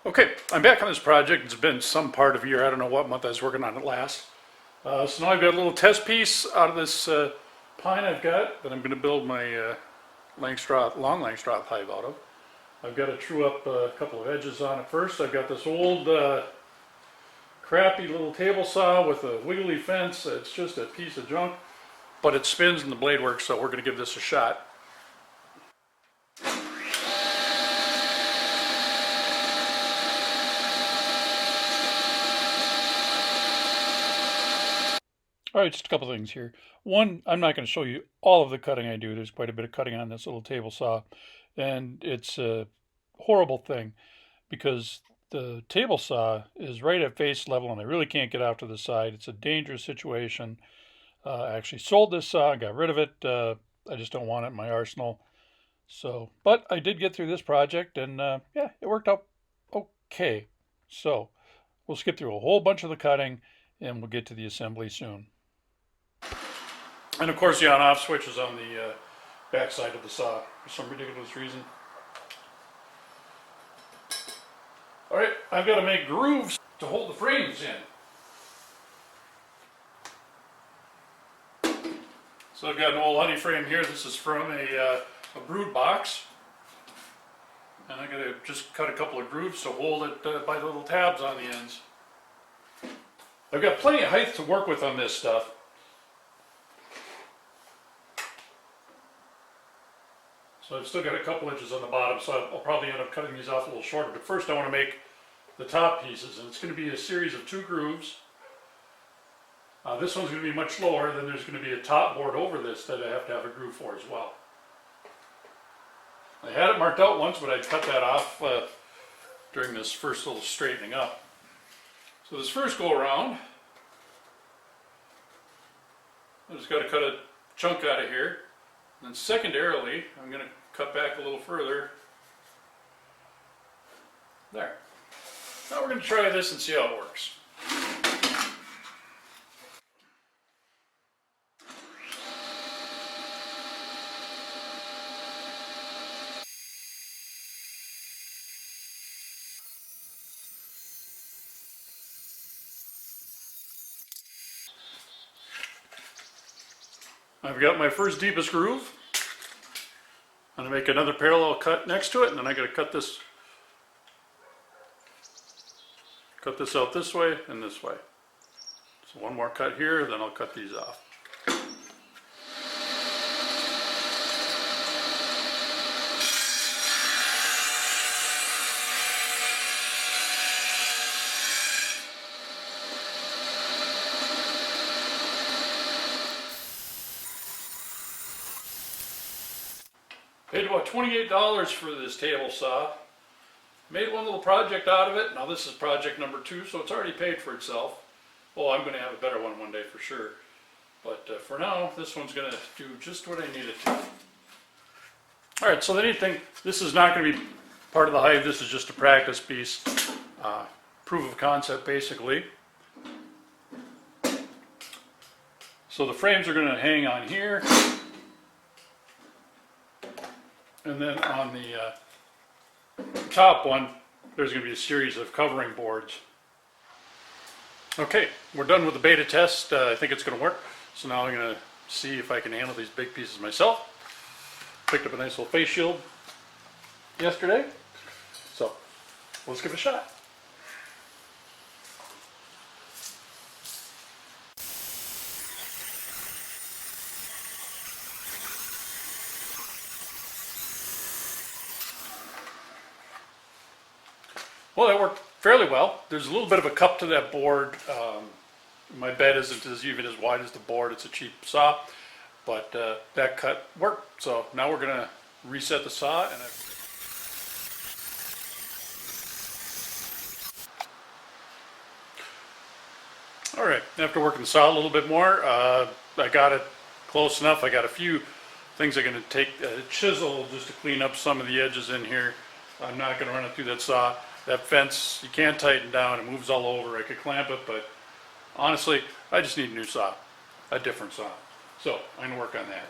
Okay, I'm back on this project. It's been some part of a year. I don't know what month I was working on it last. So now I've got a little test piece out of this pine I've got that I'm going to build my Long Langstroth hive out of. I've got to true up a couple of edges on it first. I've got this old crappy little table saw with a wiggly fence. It's just a piece of junk, but it spins and the blade works, so we're going to give this a shot. All right, just a couple things here. One, I'm not going to show you all of the cutting I do. There's quite a bit of cutting on this little table saw, and it's a horrible thing because the table saw is right at face level and I really can't get out to the side. It's a dangerous situation. I actually sold this saw, got rid of it. I just don't want it in my arsenal. So, but I did get through this project and yeah, it worked out okay. So we'll skip through a whole bunch of the cutting and we'll get to the assembly soon. And of course the on-off switch is on the back side of the saw for some ridiculous reason. Alright, I've got to make grooves to hold the frames in. So I've got an old honey frame here. This is from a brood box. And I'm going to just cut a couple of grooves to hold it by the little tabs on the ends. I've got plenty of height to work with on this stuff. So I've still got a couple inches on the bottom, so I'll probably end up cutting these off a little shorter. But first I want to make the top pieces, and it's going to be a series of 2 grooves. This one's going to be much lower, then there's going to be a top board over this that I have to have a groove for as well. I had it marked out once, but I cut that off during this first little straightening up. So this first go around, I just got to cut a chunk out of here. And then secondarily, I'm going to cut back a little further. There. Now we're going to try this and see how it works. I've got my first deepest groove. I'm going to make another parallel cut next to it, and then I got to cut this out this way and this way. So one more cut here, then I'll cut these off. Paid about $28 for this table saw. Made one little project out of it. Now this is project number 2, so it's already paid for itself. Oh, I'm going to have a better one day for sure. But for now, this one's going to do just what I need it to. Alright, so the neat thing, this is not going to be part of the hive. This is just a practice piece. Proof of concept, basically. So the frames are going to hang on here. And then on the top one, there's going to be a series of covering boards. Okay, we're done with the beta test. I think it's going to work. So now I'm going to see if I can handle these big pieces myself. Picked up a nice little face shield yesterday. So let's give it a shot. Well, that worked fairly well. There's a little bit of a cup to that board. My bed isn't even as wide as the board. It's a cheap saw, but that cut worked. So now we're going to reset the saw. And all right, after working the saw a little bit more, I got it close enough. I got a few things I'm going to take a chisel just to clean up some of the edges in here. I'm not going to run it through that saw. That fence, you can't tighten down, it moves all over. I could clamp it, but honestly, I just need a new saw, a different saw. So I'm going to work on that.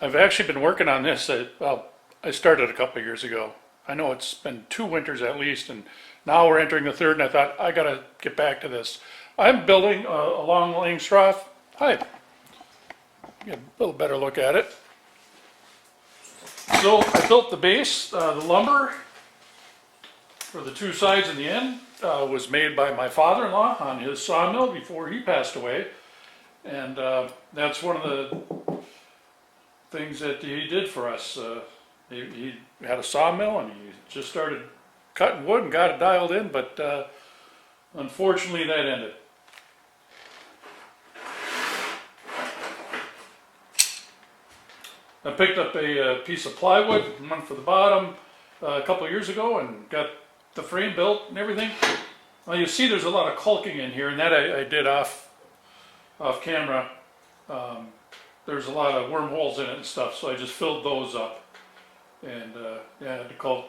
I've actually been working on this, I started a couple of years ago, I know it's been 2 winters at least, and now we're entering the third, and I thought, I gotta get back to this. I'm building a Long Langstroth hive. Get a little better look at it. So I built the base, the lumber for the two sides and the end was made by my father-in-law on his sawmill before he passed away. And that's one of the things that he did for us. He had a sawmill and he just started cutting wood and got it dialed in, but unfortunately that ended. I picked up a piece of plywood, one for the bottom, a couple of years ago and got the frame built and everything. Well, you see there's a lot of caulking in here, and that I did off camera. There's a lot of wormholes in it and stuff, so I just filled those up. And yeah, I had to caulk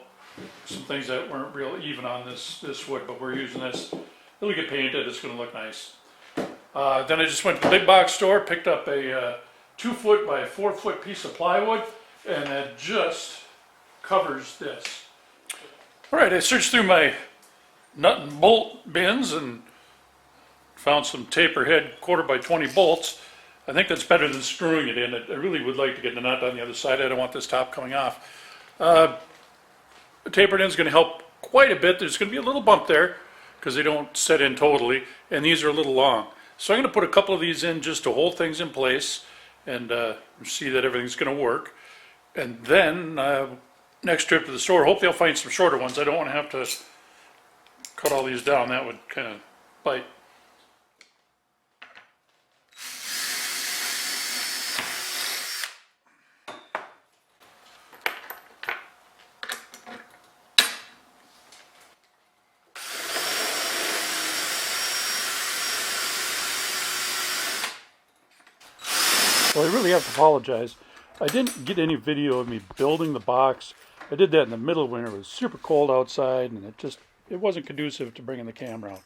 some things that weren't real even on this wood, but we're using this. It'll get painted, it's gonna look nice. Then I just went to the big box store, picked up a 2-foot by 4-foot piece of plywood, and that just covers this. All right, I searched through my nut and bolt bins and found some taper head 1/4 by 20 bolts. I think that's better than screwing it in. I really would like to get the nut on the other side. I don't want this top coming off. The tapered end is going to help quite a bit. There's going to be a little bump there because they don't set in totally, and these are a little long. So I'm going to put a couple of these in just to hold things in place and see that everything's going to work. And then next trip to the store, hopefully I'll find some shorter ones. I don't want to have to cut all these down. That would kind of bite. Well, I really have to apologize. I didn't get any video of me building the box. I did that in the middle of winter. It was super cold outside, and it wasn't conducive to bringing the camera out.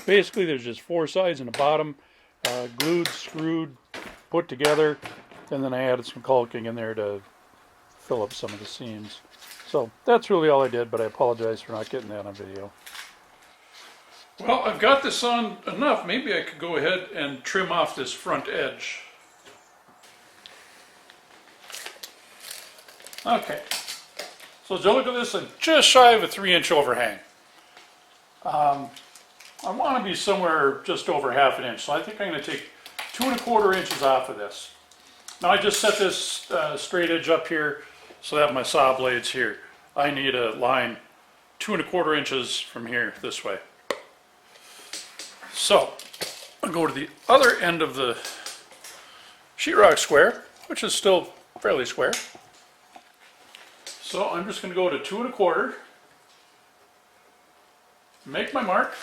Basically, there's just 4 sides and a bottom, glued, screwed, put together, and then I added some caulking in there to fill up some of the seams. So that's really all I did, but I apologize for not getting that on video. Well, I've got this on enough. Maybe I could go ahead and trim off this front edge. Okay, so as you look at this, I'm just shy of a 3-inch overhang. I want to be somewhere just over ½ an inch, so I think I'm going to take 2 1/4 inches off of this. Now I just set this straight edge up here so that my saw blade's here. I need a line 2 1/4 inches from here this way. So I'll go to the other end of the sheetrock square, which is still fairly square. So I'm just going to go to 2 1/4, make my mark,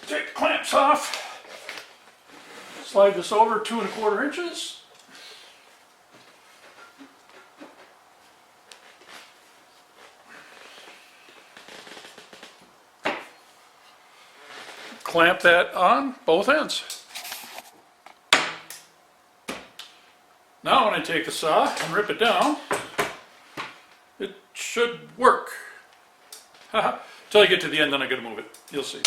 take the clamps off, slide this over 2 1/4 inches, clamp that on both ends. Now when I take the saw and rip it down, it should work. Until I get to the end, then I'm going to move it. You'll see.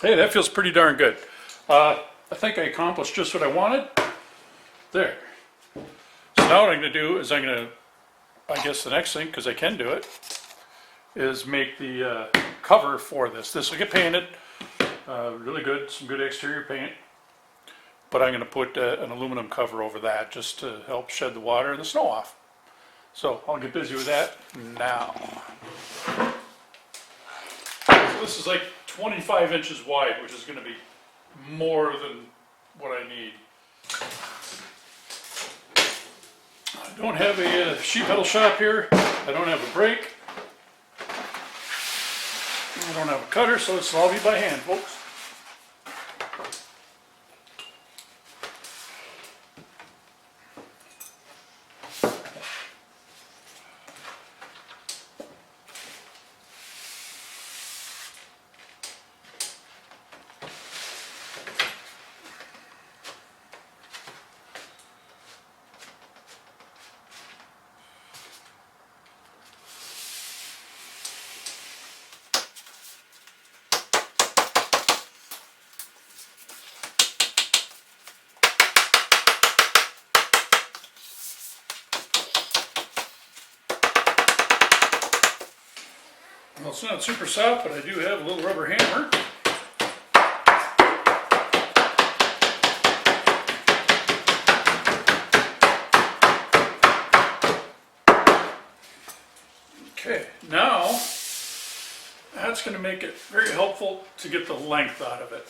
Hey, that feels pretty darn good. I think I accomplished just what I wanted. There. So now what I'm going to do is I guess the next thing, because I can do it, is make the cover for this. This will get painted, really good, some good exterior paint. But I'm going to put an aluminum cover over that just to help shed the water and the snow off. So I'll get busy with that now. So this this is like 25 inches wide, which is going to be more than what I need. I don't have a sheet metal shop here. I don't have a brake. I don't have a cutter, so it's all be by hand, folks. Well, it's not super soft, but I do have a little rubber hammer. Okay, now that's going to make it very helpful to get the length out of it.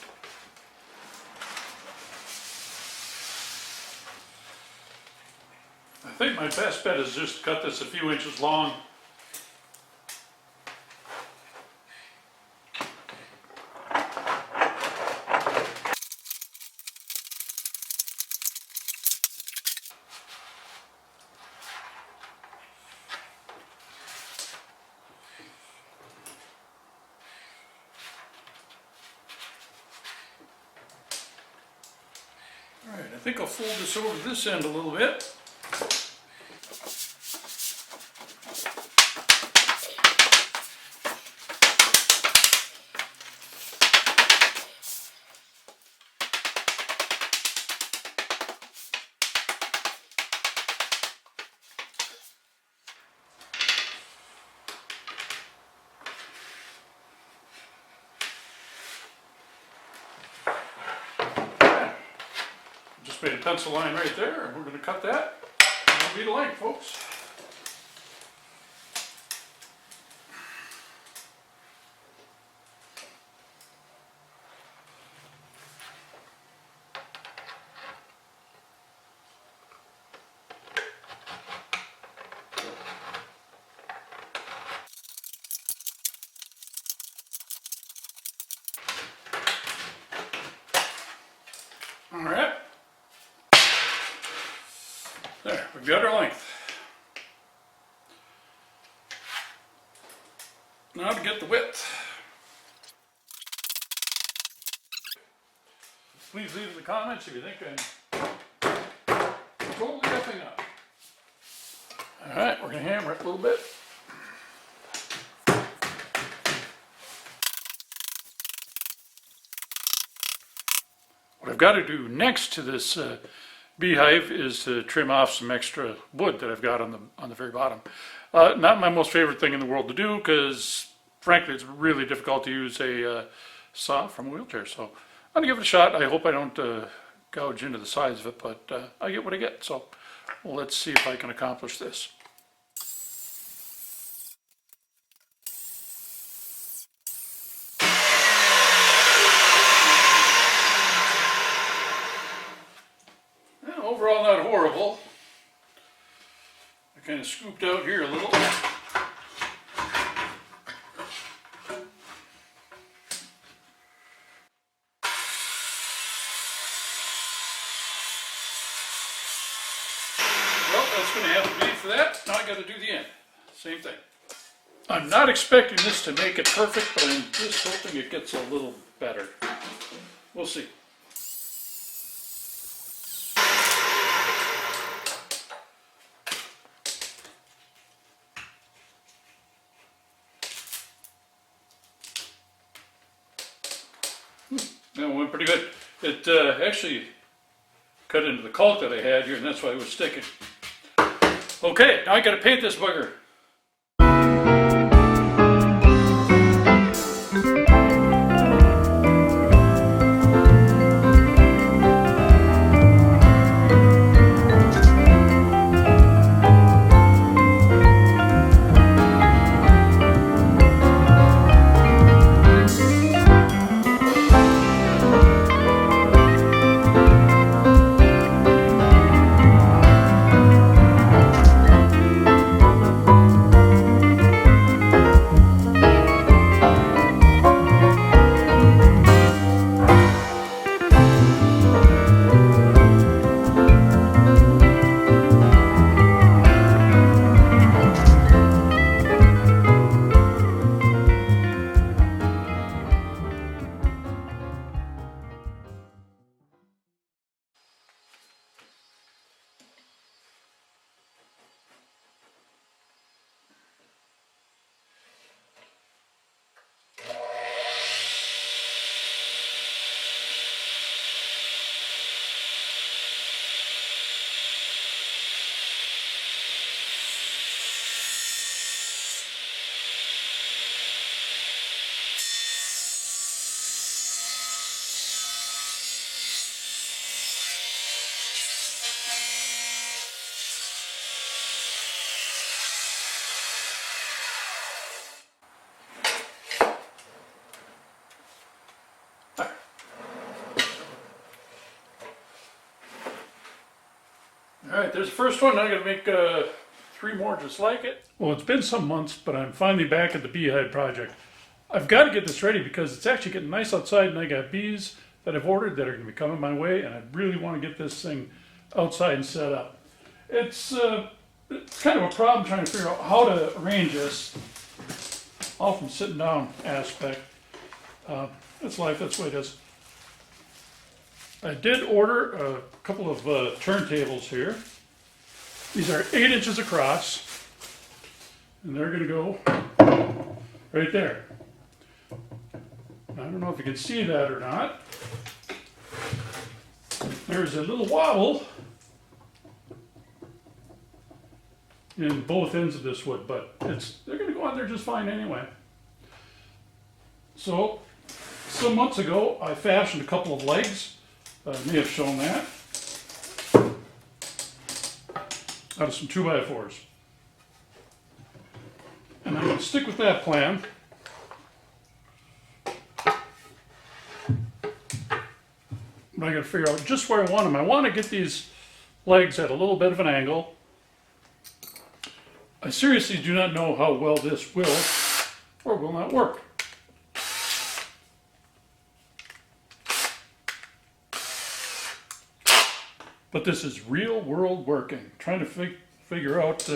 I think my best bet is just cut this a few inches long. Alright, I think I'll fold this over to this end a little bit. Just made a pencil line right there, and we're going to cut that. That'll be the length, folks. All right. There, we've got our length. Now to get the width. Please leave in the comments if you think I'm totally effing up. Alright, we're going to hammer it a little bit. What I've got to do next to this beehive is to trim off some extra wood that I've got on the very bottom. Not my most favorite thing in the world to do because frankly it's really difficult to use a saw from a wheelchair. So I'm going to give it a shot. I hope I don't gouge into the sides of it, but I get what I get. So let's see if I can accomplish this. Overall, not horrible. I kind of scooped out here a little. Well, that's going to have to be for that. Now I got to do the end. Same thing. I'm not expecting this to make it perfect, but I'm just hoping it gets a little better. We'll see. That went pretty good. It actually cut into the caulk that I had here, and that's why it was sticking. Okay, now I got to paint this bugger. All right, there's the first one. I'm going to make 3 more just like it. Well, it's been some months, but I'm finally back at the beehive project. I've got to get this ready because it's actually getting nice outside, and I got bees that I've ordered that are going to be coming my way, and I really want to get this thing outside and set up. It's kind of a problem trying to figure out how to arrange this, all from sitting down aspect. That's life, that's the way it is. I did order a couple of turntables here. These are 8 inches across, and they're going to go right there. I don't know if you can see that or not. There's a little wobble in both ends of this wood, but they're going to go on there just fine anyway. So, some months ago, I fashioned a couple of legs. I may have shown that. Out of some 2x4s. And I'm going to stick with that plan. But I got to figure out just where I want them. I want to get these legs at a little bit of an angle. I seriously do not know how well this will or will not work. But this is real world working. Trying to figure out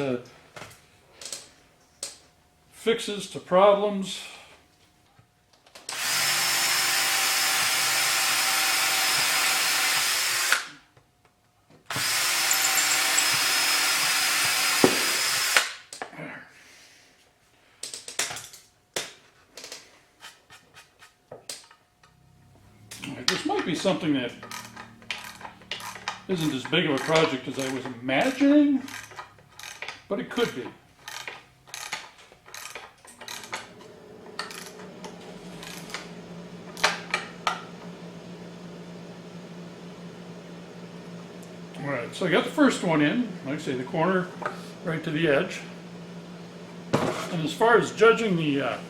fixes to problems. This might be something that isn't as big of a project as I was imagining, but it could be. All right, so I got the first one in, like I say, the corner right to the edge. And as far as judging the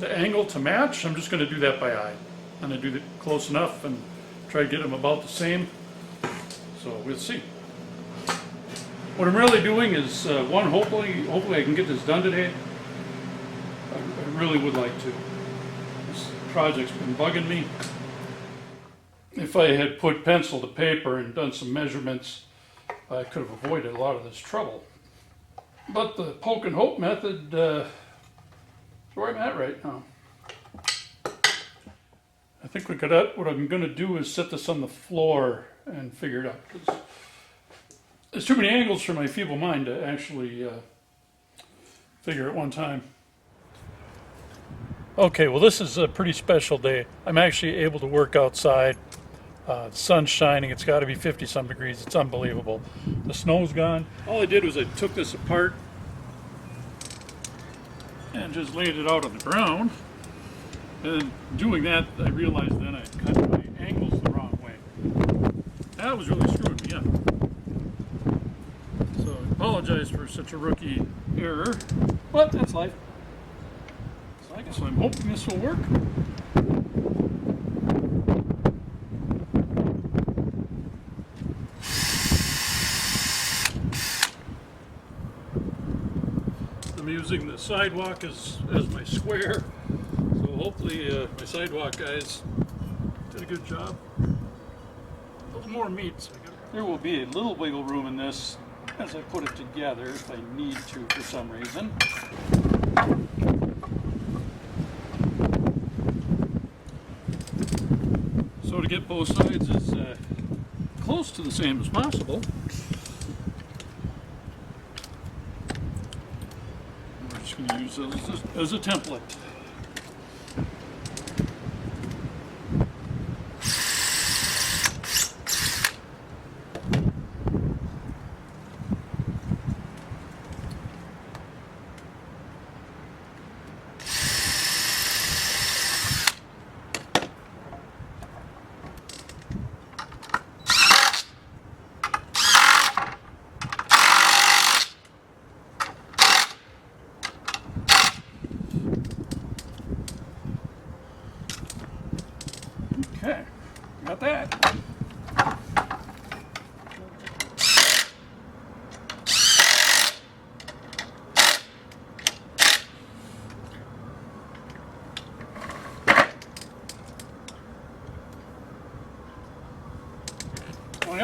angle to match, I'm just going to do that by eye. And I do it close enough and try to get them about the same. So we'll see. What I'm really doing is, hopefully I can get this done today. I really would like to. This project's been bugging me. If I had put pencil to paper and done some measurements, I could have avoided a lot of this trouble. But the poke and hope method is where I'm at right now. I think what I'm going to do is set this on the floor and figure it out. 'Cause there's too many angles for my feeble mind to actually figure at one time. Okay, well, this is a pretty special day. I'm actually able to work outside. The sun's shining. It's got to be 50-some degrees. It's unbelievable. The snow's gone. All I did was I took this apart and just laid it out on the ground. And doing that, I realized then I cut my angles the wrong way. That was really screwing me up. So I apologize for such a rookie error, but that's life. So I'm hoping this will work. I'm using the sidewalk as my square. Hopefully my sidewalk guys did a good job. There's more meat. So there will be a little wiggle room in this as I put it together if I need to for some reason. So to get both sides as close to the same as possible, we're just going to use those as a template.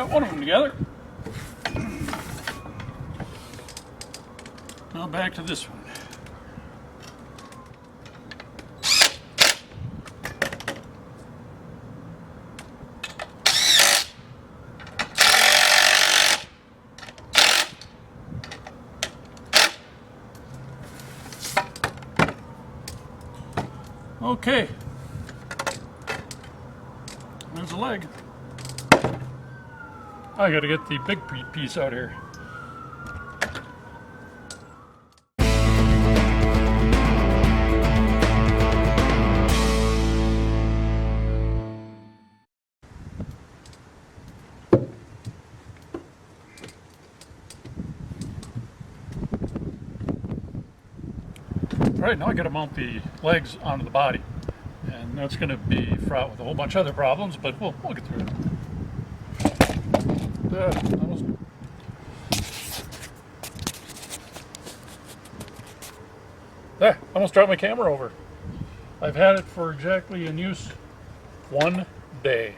got one of them together. Now back to this one. Okay, there's a leg. I gotta get the big piece out here. Alright, now I gotta mount the legs onto the body. And that's gonna be fraught with a whole bunch of other problems, but we'll get through it. Almost dropped my camera over. I've had it for exactly in use 1 day.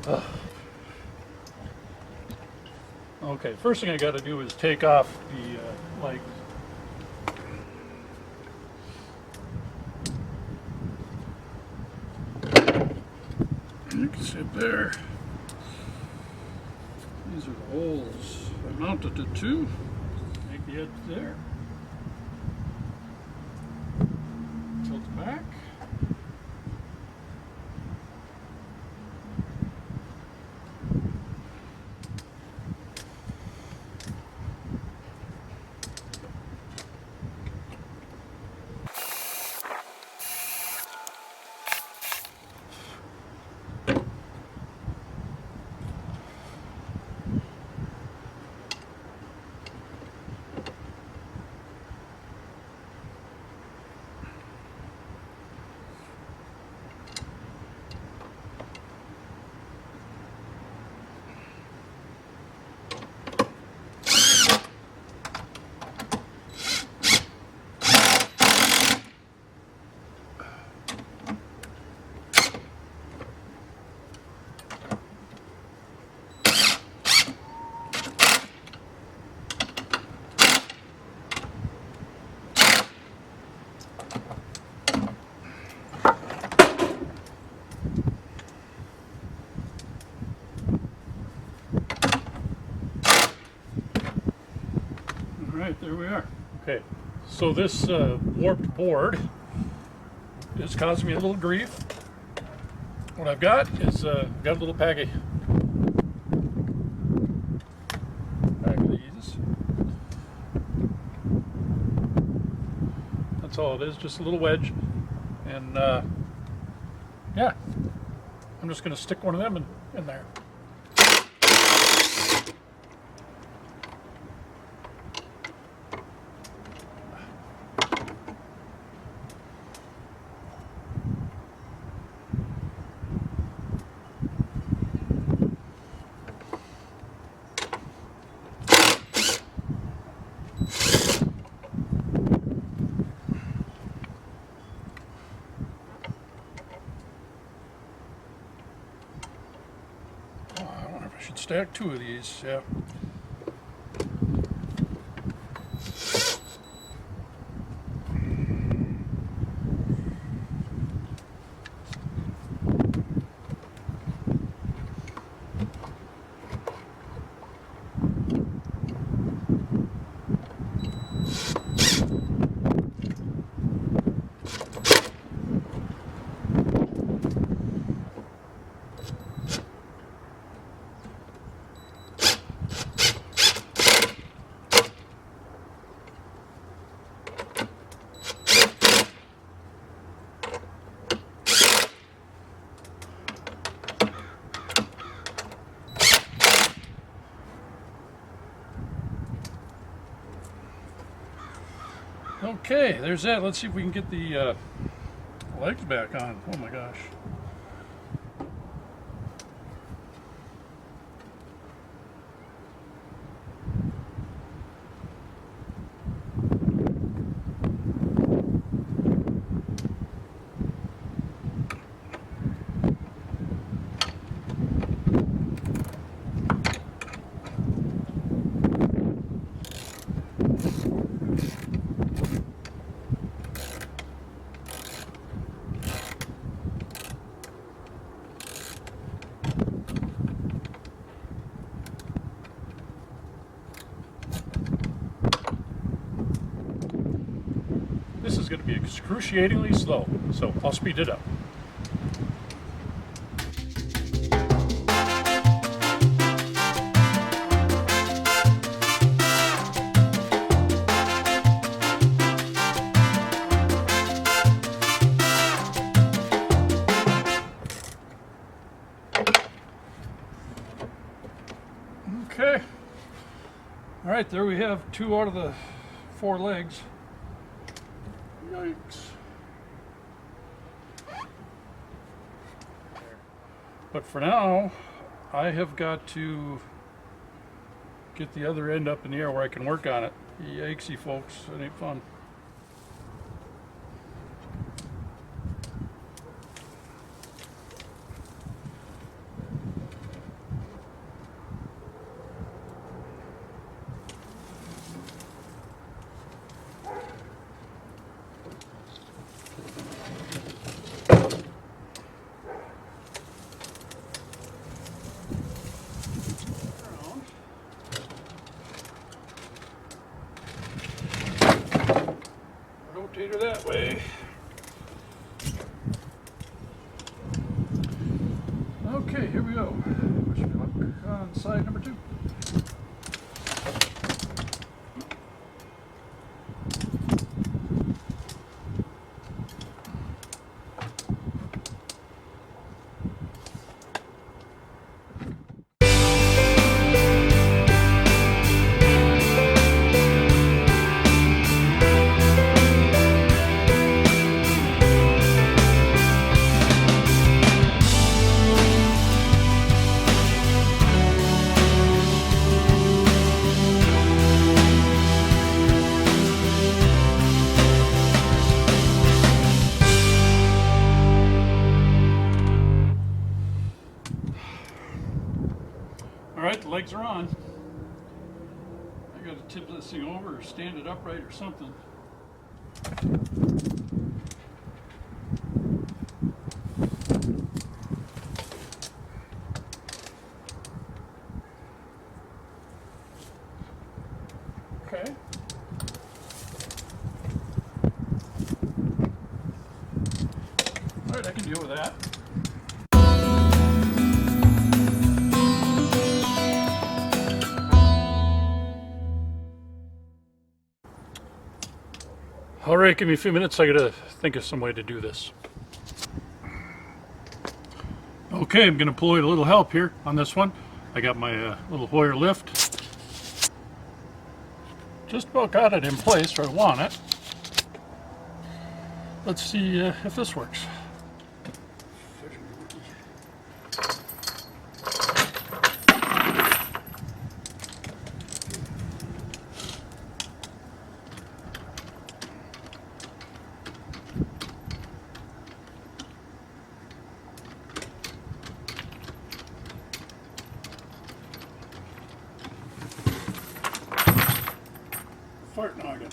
Ugh. Okay, first thing I got to do is take off the legs. You can see it there. These are the holes I mounted it to. Make the edge there. Tilt it back. Alright, there we are. Okay, so this warped board is causing me a little grief. What I've got is got a little pack of these. That's all it is, just a little wedge. And yeah, I'm just going to stick one of them in there. Should stack 2 of these, yeah. Okay, there's that. Let's see if we can get the legs back on. Oh my gosh. This is going to be excruciatingly slow, so I'll speed it up. Okay. All right, there we have 2 out of the 4 legs. Yikes. But for now, I have got to get the other end up in the air where I can work on it. Yikesy, folks, it ain't fun. Rotate her that way. Okay, here we go. Wish me luck on side number 2. Alright, the legs are on. I gotta tip this thing over or stand it upright or something. Okay. Alright, I can deal with that. Alright, give me a few minutes. I gotta think of some way to do this. Okay, I'm gonna employ a little help here on this one. I got my little Hoyer lift. Just about got it in place where I want it. Let's see if this works. Fart noggin.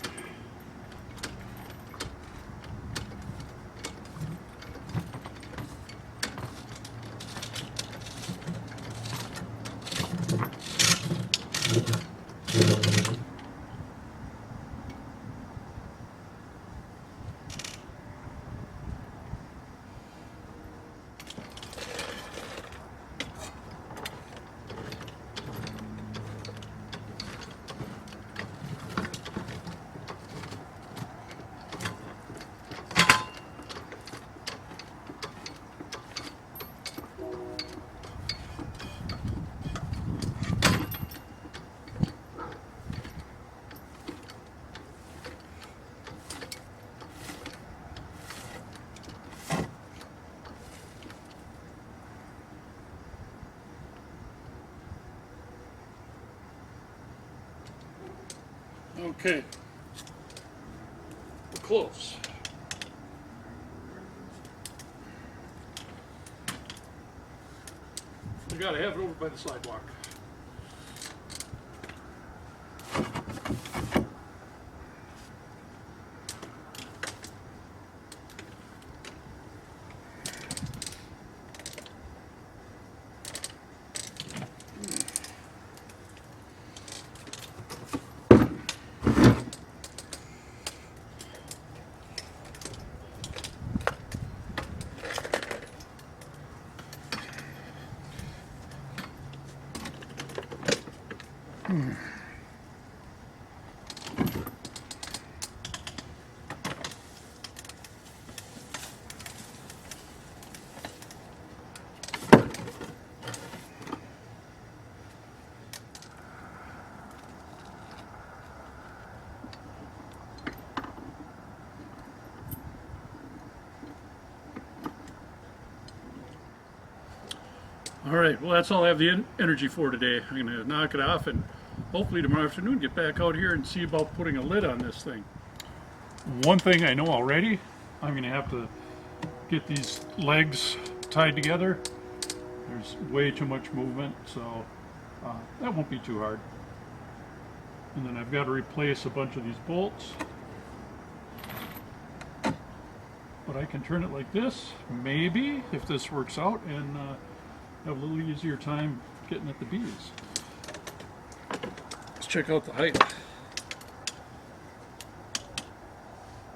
Okay, we're close. We gotta have it over by the sidewalk. All right, well, that's all I have the energy for today. I'm going to knock it off and hopefully tomorrow afternoon get back out here and see about putting a lid on this thing. One thing I know already, I'm going to have to get these legs tied together. There's way too much movement, so that won't be too hard. And then I've got to replace a bunch of these bolts. But I can turn it like this, maybe, if this works out, and have a little easier time getting at the bees. Let's check out the height.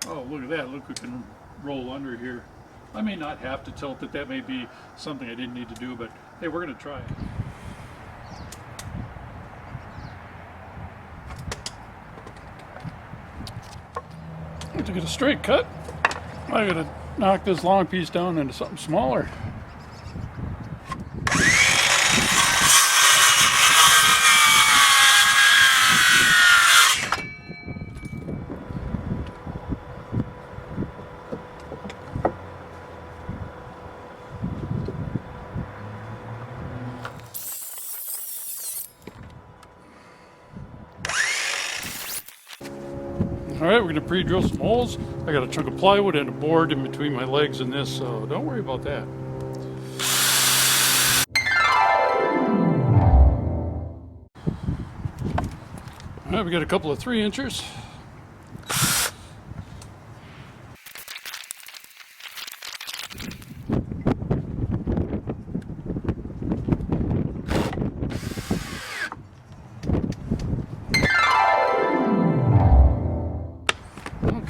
Oh, look at that. Look, we can roll under here. I may not have to tilt it. That may be something I didn't need to do, but hey, we're going to try it. To get a straight cut, I got to knock this long piece down into something smaller. Alright, we're going to pre-drill some holes. I got a chunk of plywood and a board in between my legs and this, so don't worry about that. Alright, we got a couple of 3-inchers.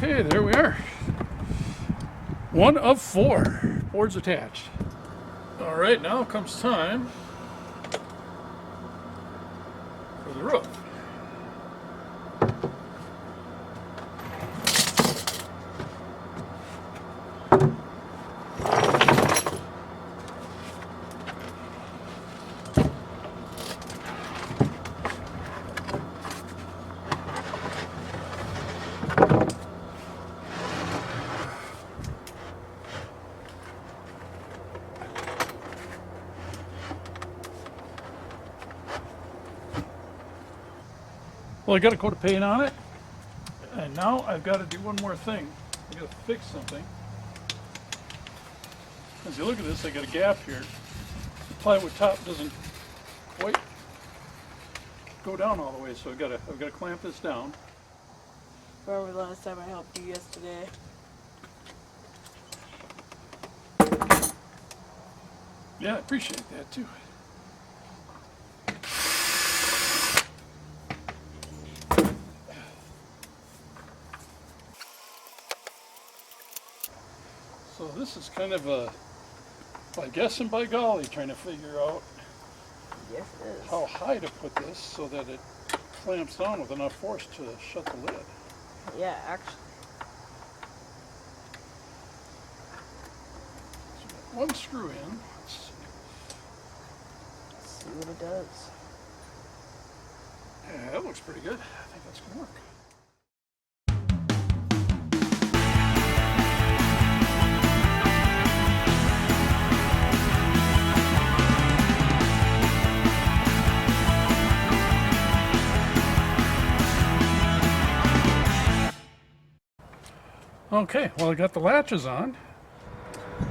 Okay, there we are. 1 of 4 boards attached. All right, now comes time for the roof. Well, I got a coat of paint on it, and now I've got to do one more thing. I got to fix something. As you look at this, I got a gap here. The plywood top doesn't quite go down all the way, so I've got to clamp this down. Remember last time I helped you yesterday? Yeah, I appreciate that too. So this is kind of a by guess and by golly trying to figure out Yes, it is. how high to put this so that it clamps down with enough force to shut the lid. Yeah, actually. So one screw in. Let's see what it does. Yeah, that looks pretty good. I think that's going to work. Okay, well, I got the latches on.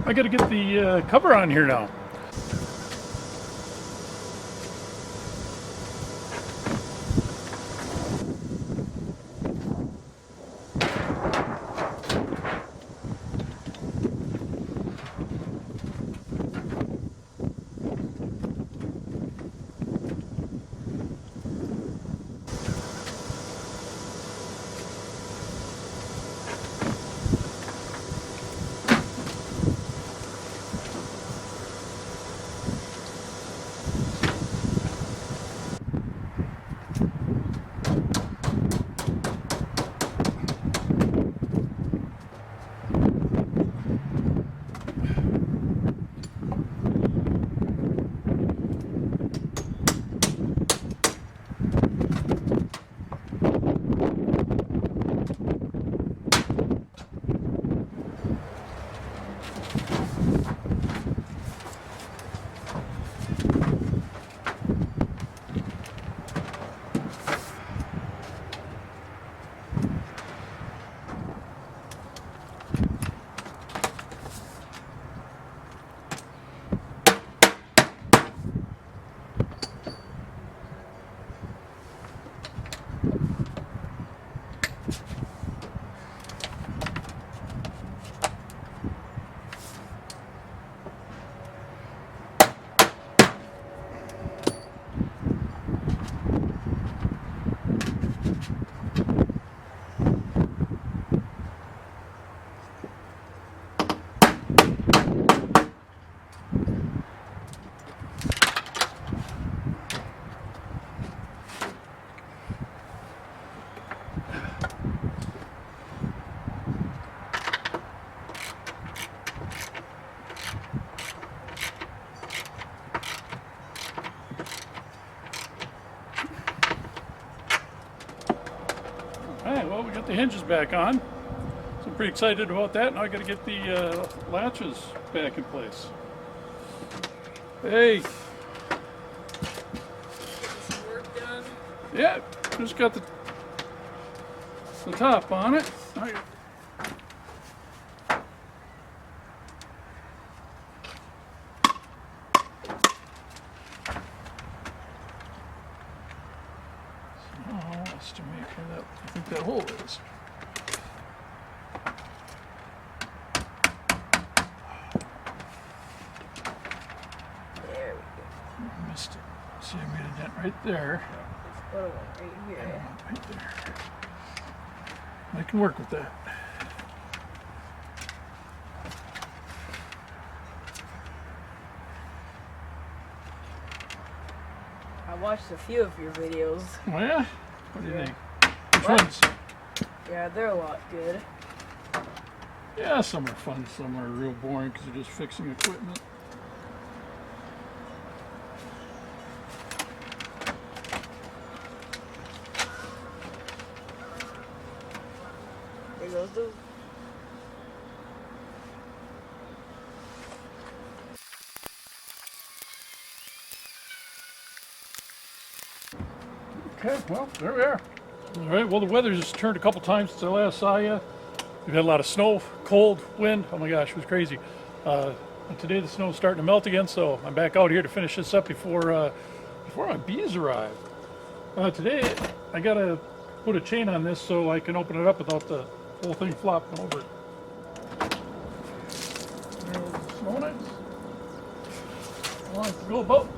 I got to get the cover on here now. hinges back on. So I'm pretty excited about that. Now I got to get the latches back in place. Hey, Some work done. yeah, just got the top on it. How else to make where that? I think that hole is. There we go. Missed it. See, I made a dent right there. This little one right here. Right there. I can work with that. I watched a few of your videos. Oh yeah? What do you Yeah. think? Which What? ones? Yeah, they're a lot good. Yeah, some are fun, some are real boring because they're just fixing equipment. There goes the. Okay, well, there we are. All right, well, the weather's just turned a couple times since I last saw you. We've had a lot of snow, cold, wind. Oh my gosh, it was crazy. And today the snow's starting to melt again, so I'm back out here to finish this up before my bees arrive. Today, I gotta put a chain on this so I can open it up without the whole thing flopping over. There's the snow nets. I want it to go about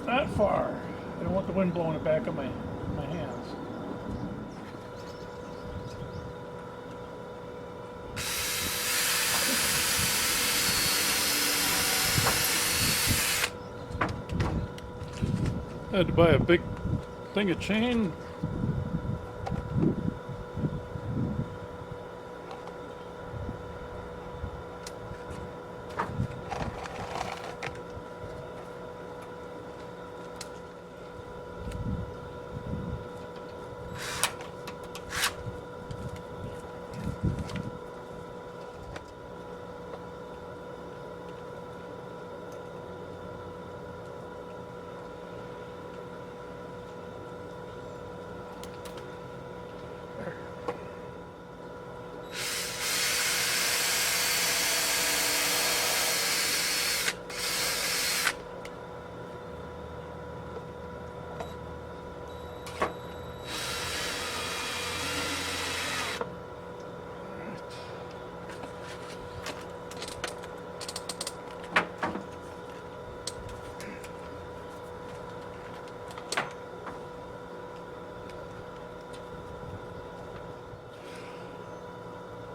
that far. I don't want the wind blowing it back on my hands. I had to buy a big thing of chain.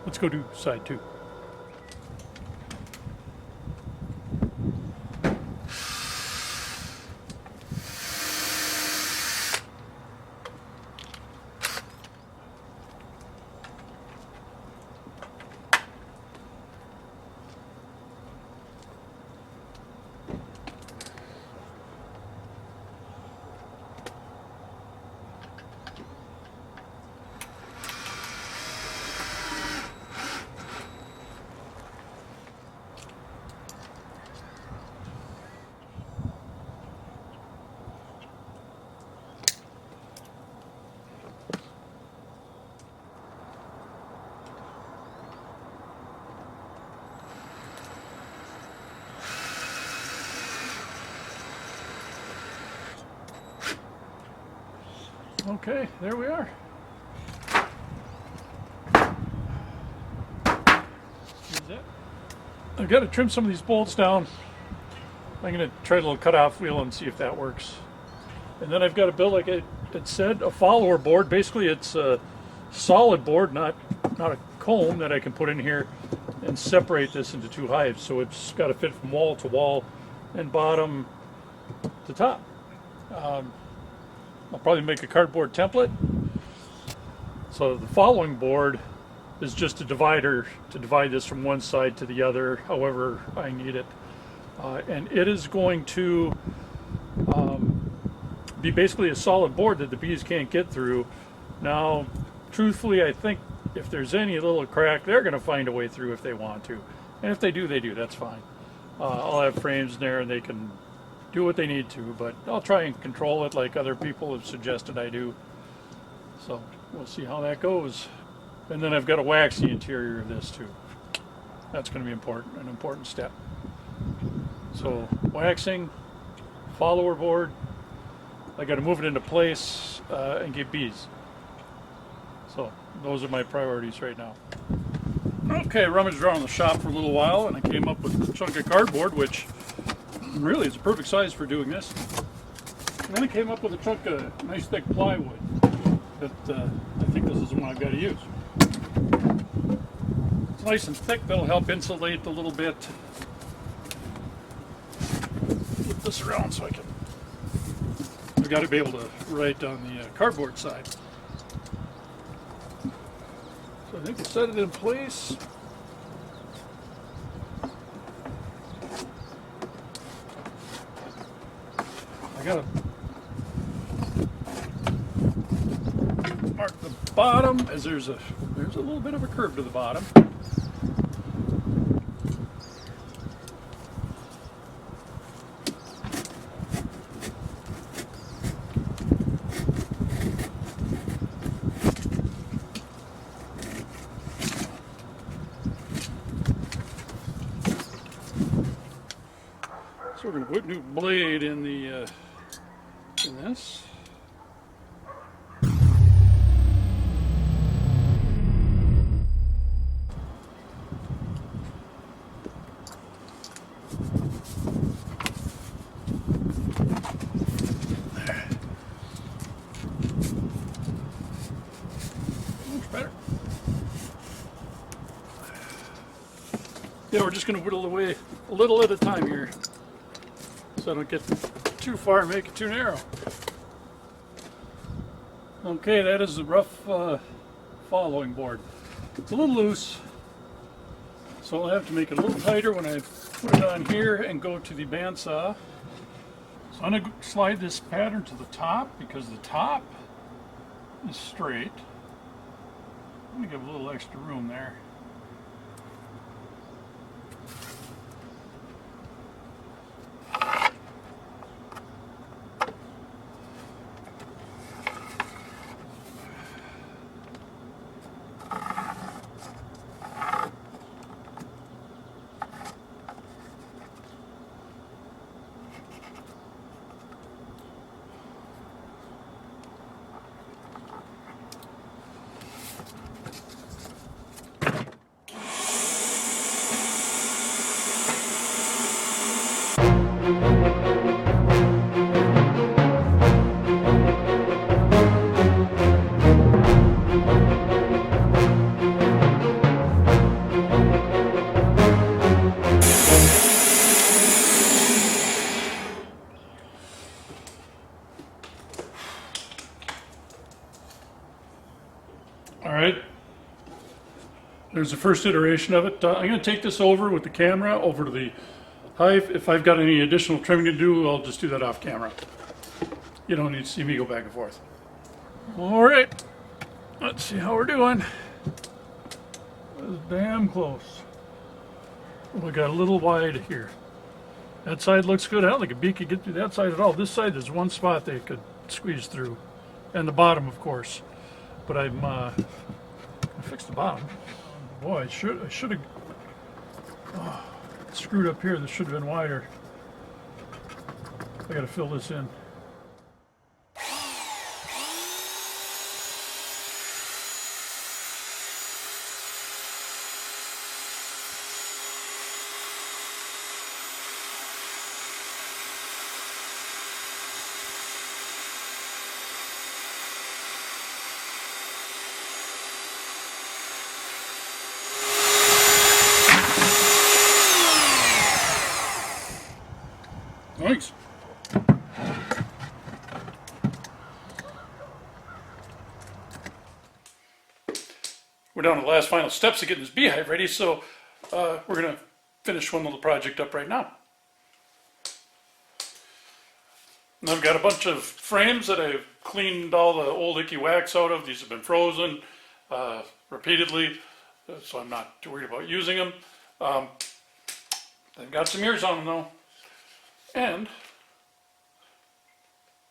Let's go do side two. Okay, there we are. I've got to trim some of these bolts down. I'm going to try a little cutoff wheel and see if that works. And then I've got to build, like it said, a follower board. Basically, it's a solid board, not a comb that I can put in here and separate this into two hives. So it's got to fit from wall to wall and bottom to top. I'll probably make a cardboard template. So the following board is just a divider to divide this from one side to the other, however I need it. And it is going to be basically a solid board that the bees can't get through. Now, truthfully, I think if there's any little crack, they're going to find a way through if they want to. And if they do, they do. That's fine. I'll have frames in there and they can do what they need to, but I'll try and control it like other people have suggested I do. So we'll see how that goes. And then I've got to wax the interior of this too. That's going to be important, an important step. So waxing, follower board, I got to move it into place and get bees. So those are my priorities right now. Okay, rummaged around the shop for a little while and I came up with a chunk of cardboard, which really is a perfect size for doing this. And then I came up with a chunk of nice thick plywood that I think this is the one I've got to use. It's nice and thick, that'll help insulate a little bit. Flip this around so I can, I've got to be able to write on the cardboard side. So I think we'll set it in place. I gotta mark the bottom as there's a little bit of a curve to the bottom. So we're going to put a new blade in the in this. There. Looks better. Yeah, we're just going to whittle away a little at a time here, so I don't get too far and make it too narrow. Okay, that is the rough following board. It's a little loose, so I'll have to make it a little tighter when I put it on here and go to the bandsaw. So I'm going to slide this pattern to the top because the top is straight. I'm going to give a little extra room there. All right, there's the first iteration of it. I'm going to take this over with the camera over to the Hive. If I've got any additional trimming to do, I'll just do that off camera. You don't need to see me go back and forth. All right, let's see how we're doing. That's damn close. We got a little wide here. That side looks good. I don't think a bee could get through that side at all. This side, there's one spot they could squeeze through, and the bottom, of course. But I fixed the bottom. Boy, I should have screwed up here. This should have been wider. I got to fill this in. Thanks. We're down to the last final steps of getting this beehive ready, so we're going to finish one little project up right now. And I've got a bunch of frames that I've cleaned all the old icky wax out of. These have been frozen. repeatedly, so I'm not too worried about using them. They've got some ears on them though, and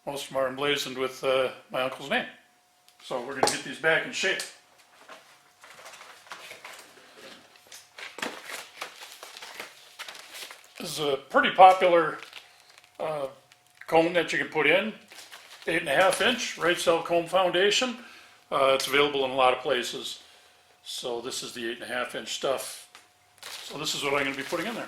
most of them are emblazoned with my uncle's name. So we're going to get these back in shape. This is a pretty popular comb that you can put in, 8.5 inch right cell comb foundation. It's available in a lot of places. So this is the 8.5 inch stuff. So this is what I'm going to be putting in there.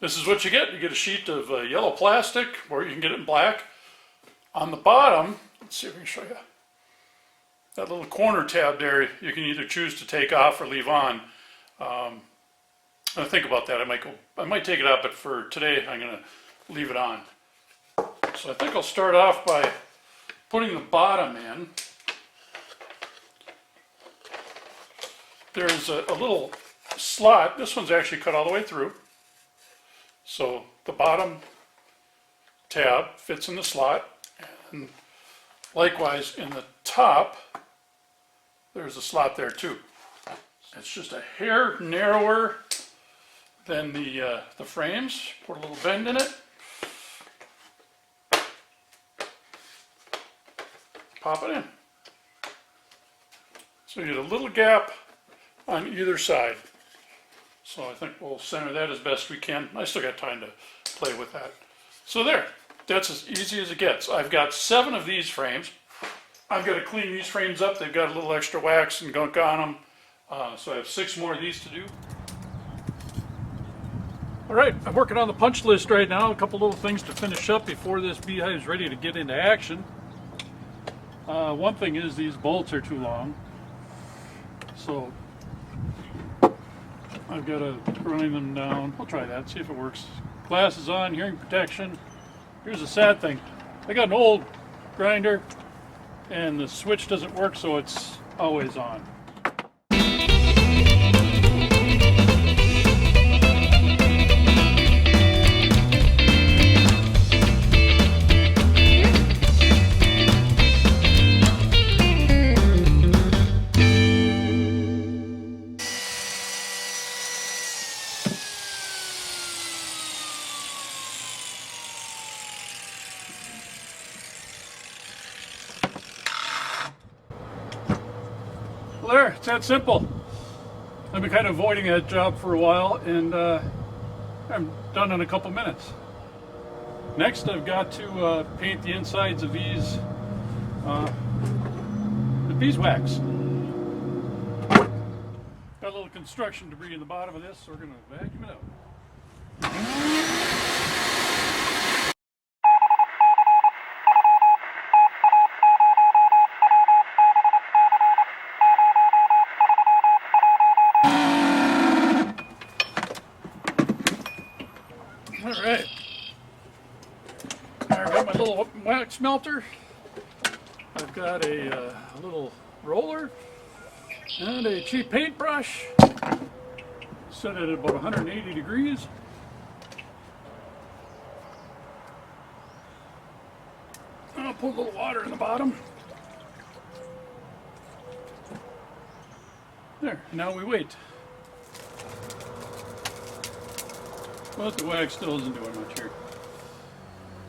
This is what you get. You get a sheet of yellow plastic, or you can get it in black. On the bottom, let's see if we can show you. That little corner tab there, you can either choose to take off or leave on. I think about that. I might take it out, but for today, I'm going to leave it on. So I think I'll start off by putting the bottom in. There's a little slot. This one's actually cut all the way through. So the bottom tab fits in the slot, and likewise in the top, there's a slot there too. It's just a hair narrower than the frames. Put a little bend in it. Pop it in. So you get a little gap on either side. So I think we'll center that as best we can. I still got time to play with that. So there, that's as easy as it gets. I've got 7 of these frames. I've got to clean these frames up. They've got a little extra wax and gunk on them. So I have 6 more of these to do. All right, I'm working on the punch list right now. A couple little things to finish up before this beehive is ready to get into action. One thing is these bolts are too long. So I've got to grind them down. I'll try that, see if it works. Glasses on, hearing protection. Here's the sad thing. I got an old grinder and the switch doesn't work, so it's always on. Well, there, it's that simple. I've been kind of avoiding that job for a while, and I'm done in a couple minutes. Next, I've got to paint the insides of these with beeswax. Got a little construction debris in the bottom of this, so we're going to vacuum it out. Alright, I've got my little wax melter. I've got a little roller and a cheap paintbrush. Set it at about 180 degrees. I'll put a little water in the bottom. There, now we wait. But the wax still isn't doing much here.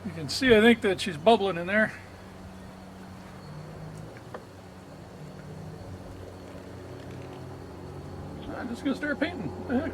You can see, I think, that she's bubbling in there. I'm just gonna start painting. What the heck?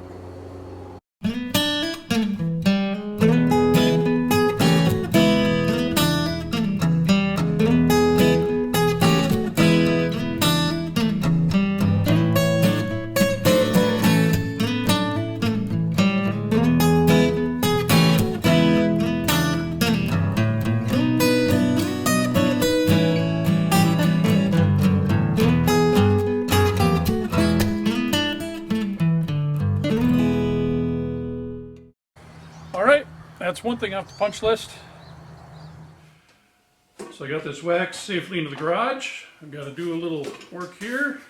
Alright, that's one thing off the punch list. So I got this wax safely into the garage. I've got to do a little work here.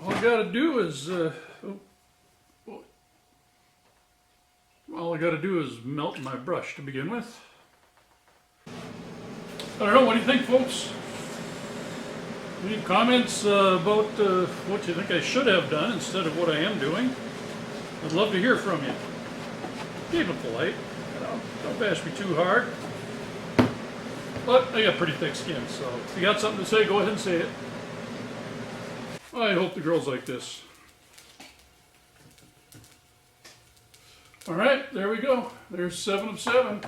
All I gotta do is melt my brush to begin with. I don't know, what do you think, folks? Any comments about what you think I should have done instead of what I am doing? I'd love to hear from you. Keep it polite, don't bash me too hard. But I got pretty thick skin, so if you got something to say, go ahead and say it. I hope the girls like this. All right, there we go. There's 7 of 7.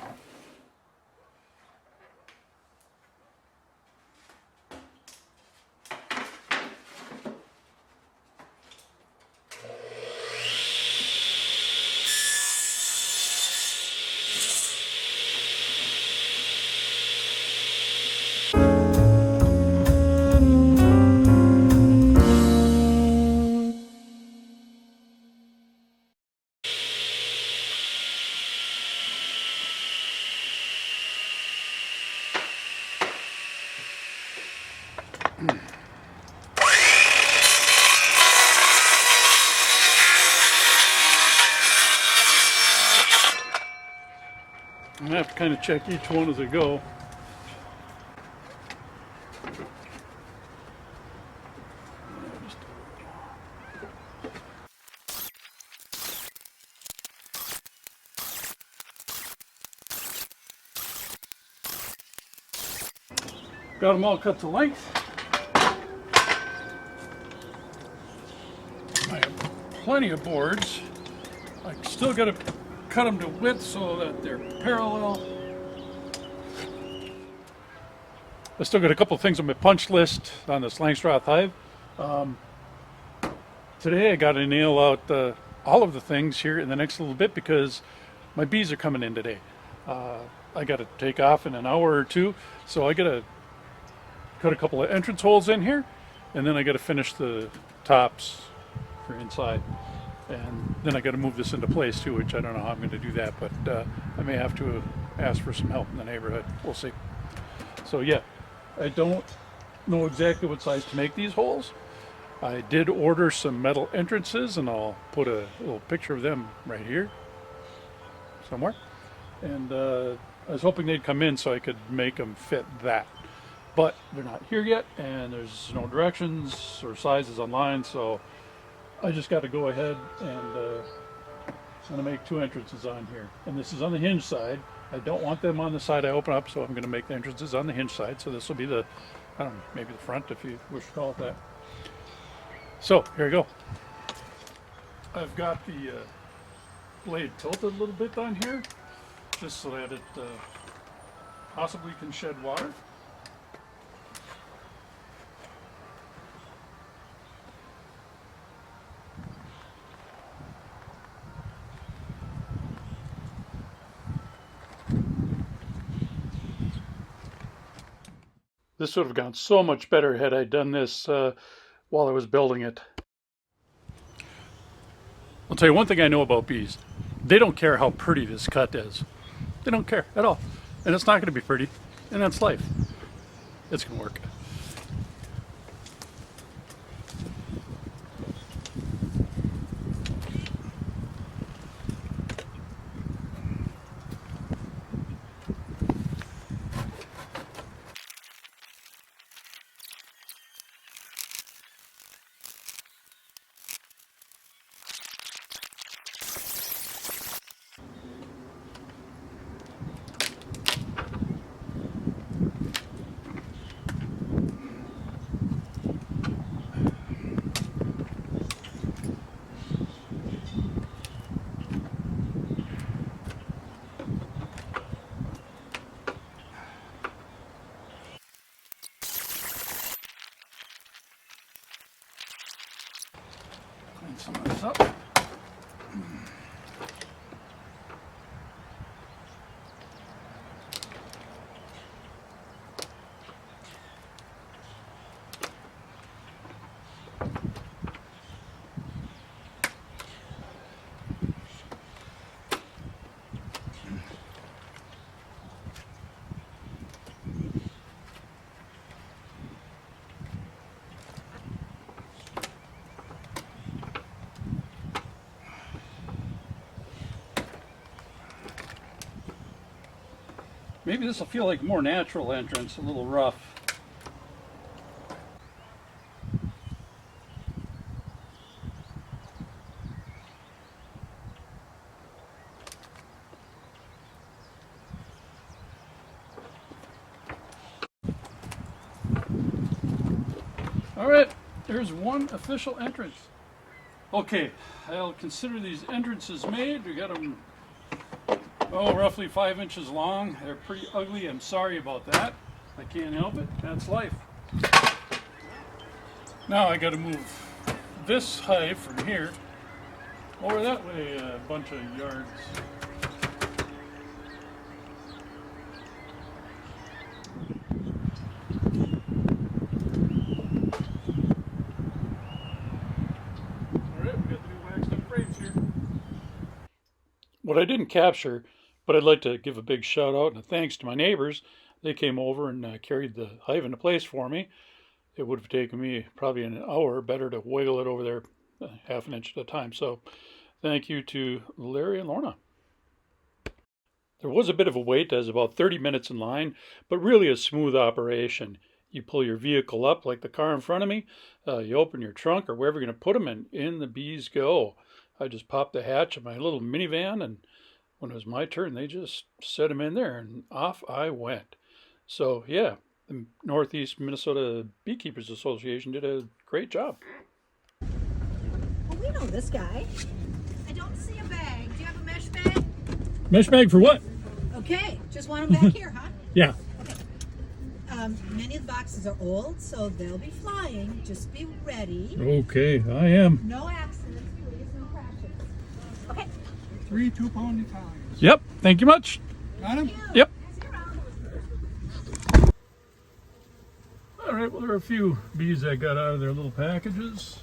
I have to kind of check each one as I go. Got them all cut to length. I have plenty of boards. I still got to cut them to width so that they're parallel. I still got a couple of things on my punch list on this Langstroth Hive. Today I got to nail out all of the things here in the next little bit because my bees are coming in today. I got to take off in an hour or two, so I got to cut a couple of entrance holes in here, and then I got to finish the tops for inside. And then I got to move this into place too, which I don't know how I'm going to do that, but I may have to ask for some help in the neighborhood. We'll see. So yeah, I don't know exactly what size to make these holes. I did order some metal entrances, and I'll put a little picture of them right here somewhere. And I was hoping they'd come in so I could make them fit that. But they're not here yet, and there's no directions or sizes online, so I just got to go ahead and I'm going to make 2 entrances on here. And this is on the hinge side. I don't want them on the side I open up, so I'm going to make the entrances on the hinge side. So this will be the, I don't know, maybe the front if you wish to call it that. So here we go. I've got the blade tilted a little bit on here, just so that it possibly can shed water. This would have gone so much better had I done this while I was building it. I'll tell you one thing I know about bees. They don't care how pretty this cut is. They don't care at all. And it's not going to be pretty. And that's life. It's going to work. Clean some of this up. Maybe this will feel like a more natural entrance, a little rough. All right, there's one official entrance. Okay, I'll consider these entrances made. We got them, roughly 5 inches long. They're pretty ugly. I'm sorry about that. I can't help it. That's life. Now I got to move this hive from here over that way a bunch of yards. What I didn't capture, but I'd like to give a big shout out and a thanks to my neighbors. They came over and carried the hive into place for me. It would have taken me probably an hour. Better to wiggle it over there half an inch at a time. So thank you to Larry and Lorna. There was a bit of a wait. I was about 30 minutes in line, but really a smooth operation. You pull your vehicle up like the car in front of me. You open your trunk or wherever you're going to put them, and in the bees go. I just popped the hatch of my little minivan, and when it was my turn, they just set them in there, and off I went. So, yeah, the Northeast Minnesota Beekeepers Association did a great job. Well, we know this guy. I don't see a bag. Do you have a mesh bag? Mesh bag for what? Okay, just want them back here, huh? Yeah. Okay. Many of the boxes are old, so they'll be flying. Just be ready. Okay, I am. No accidents, please. No crashes. Okay. 3 2-pound Italians. Yep, thank you much. Got him? Yep. See you around. All right, well, there are a few bees I got out of their little packages.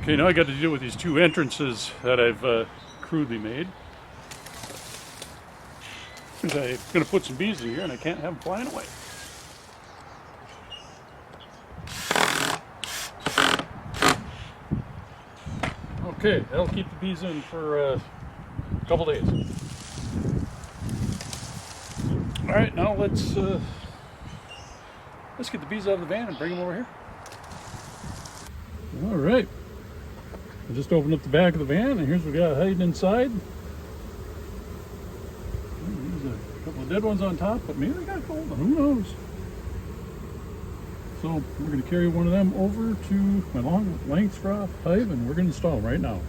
Okay, now I got to deal with these two entrances that I've crudely made. I'm going to put some bees in here and I can't have them flying away. Okay, that'll keep the bees in for a couple days. All right, now let's get the bees out of the van and bring them over here. All right, I just opened up the back of the van, and here's what we got hiding inside. There's a couple of dead ones on top, but maybe they got cold. Who knows? So we're going to carry one of them over to my Long Langstroth hive, and we're going to install them right now.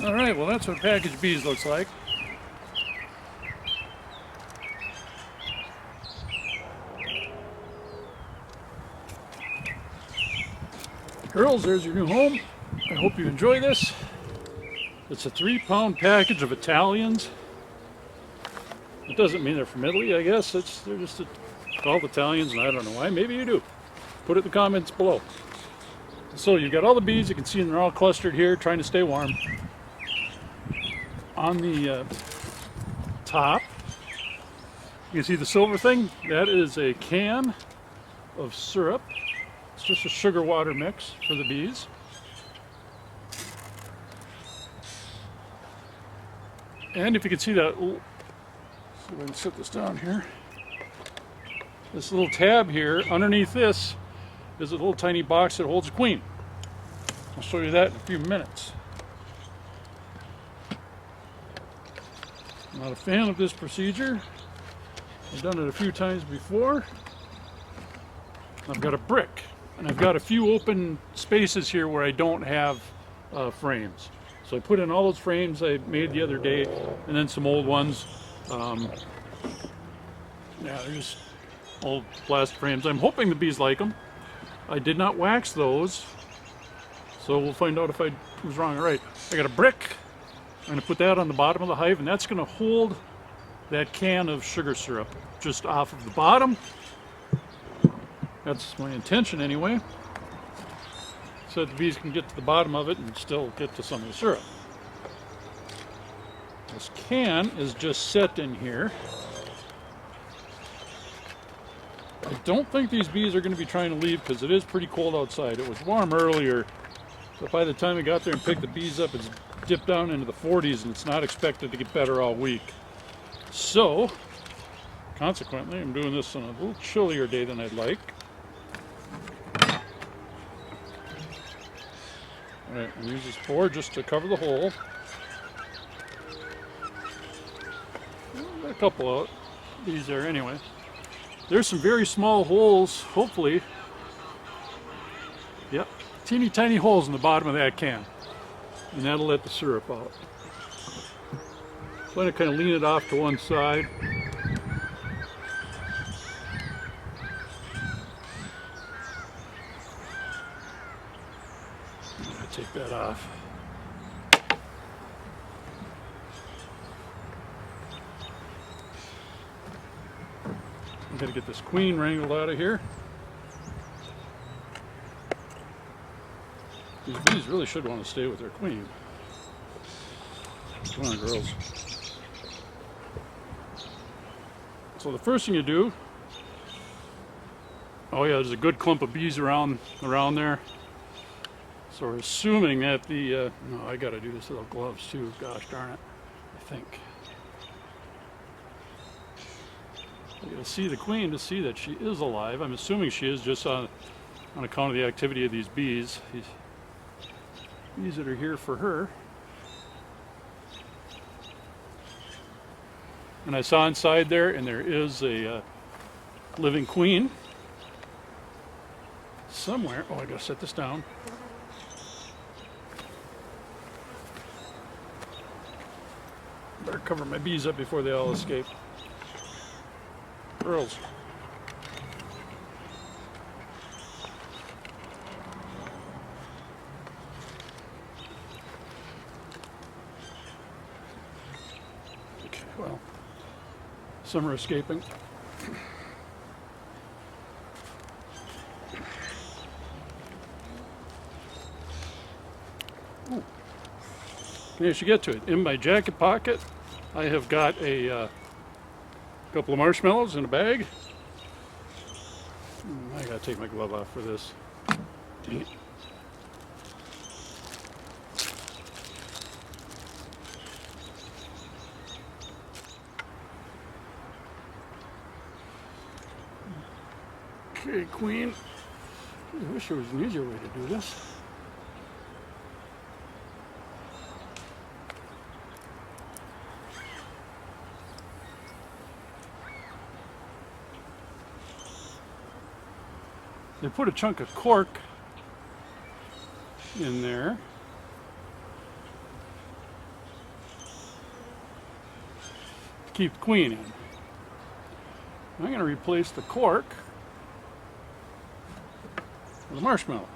All right, well, that's what packaged bees looks like. Girls, there's your new home. I hope you enjoy this. It's a 3-pound package of Italians. It doesn't mean they're from Italy, I guess. They're just called Italians, and I don't know why. Maybe you do. Put it in the comments below. So you've got all the bees. You can see them, they're all clustered here, trying to stay warm. On the top, you can see the silver thing. That is a can of syrup. It's just a sugar water mix for the bees. And if you can see that, so we can set this down here. This little tab here, underneath this, is a little tiny box that holds a queen. I'll show you that in a few minutes. I'm not a fan of this procedure. I've done it a few times before. I've got a brick, and I've got a few open spaces here where I don't have frames. So I put in all those frames I made the other day, and then some old ones. Yeah, they're just old plastic frames. I'm hoping the bees like them. I did not wax those, so we'll find out if I was wrong or right. I got a brick. I'm going to put that on the bottom of the hive, and that's going to hold that can of sugar syrup just off of the bottom. That's my intention anyway, so that the bees can get to the bottom of it and still get to some of the syrup. This can is just set in here. I don't think these bees are going to be trying to leave because it is pretty cold outside. It was warm earlier, but by the time I got there and picked the bees up, it's dipped down into the 40s and it's not expected to get better all week. So, consequently, I'm doing this on a little chillier day than I'd like. Alright, I'll use this board just to cover the hole. Got a couple out. These there anyway. There's some very small holes, hopefully. Yep, teeny tiny holes in the bottom of that can. And that'll let the syrup out. So I'm going to kind of lean it off to one side. Take that off. I'm going to get this queen wrangled out of here. These bees really should want to stay with their queen. Come on, girls. So the first thing you do, oh yeah, there's a good clump of bees around there. So we're assuming that the, no, I gotta do this without gloves too, gosh darn it, I think. You gotta see the queen to see that she is alive. I'm assuming she is just on account of the activity of these bees. These bees that are here for her. And I saw inside there, and there is a living queen somewhere. Oh, I gotta set this down. Better cover my bees up before they all escape. Girls. Okay, well, some are escaping. Ooh. Managed to get to it. In my jacket pocket, I have got a couple of marshmallows in a bag. I gotta take my glove off for this. Dang it. Okay, queen. I wish there was an easier way to do this. They put a chunk of cork in there. To keep the queen in. I'm going to replace the cork with a marshmallow.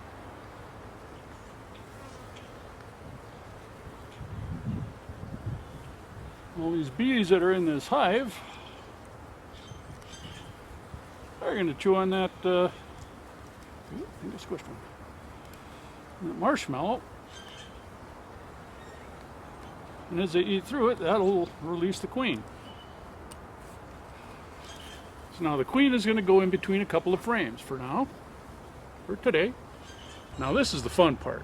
All these bees that are in this hive are going to chew on that I think I squished one. That marshmallow. And as they eat through it, that'll release the queen. So now the queen is going to go in between a couple of frames for now, for today. Now this is the fun part.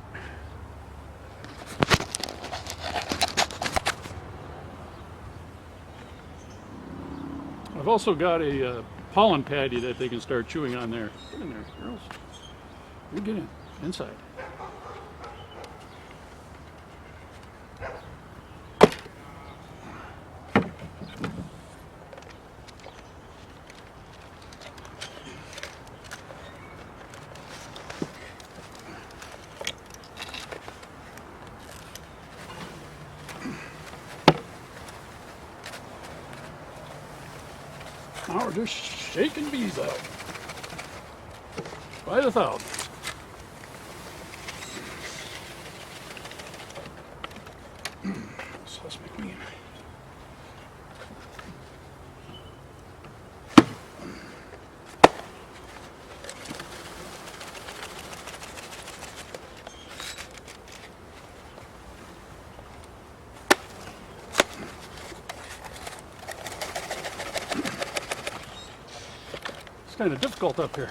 I've also got a pollen patty that they can start chewing on there. Get in there, girls. You get in, inside. Now we're just shaking bees out by the thousands. So that's my queen. kind of difficult up here.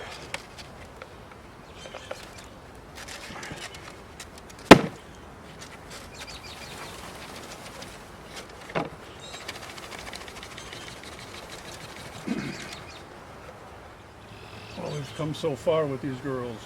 Well, we've come so far with these girls.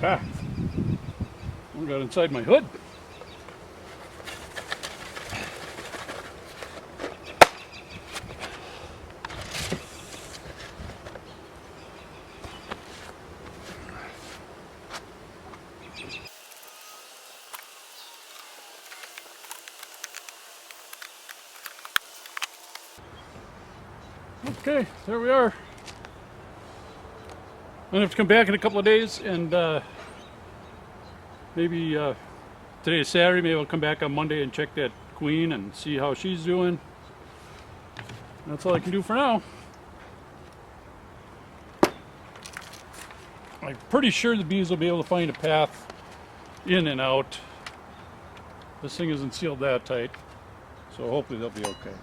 Ah, one got inside my hood. Okay, there we are. I'm gonna have to come back in a couple of days, and maybe today is Saturday. Maybe I'll come back on Monday and check that queen and see how she's doing. That's all I can do for now. I'm pretty sure the bees will be able to find a path in and out. This thing isn't sealed that tight, so hopefully they'll be okay.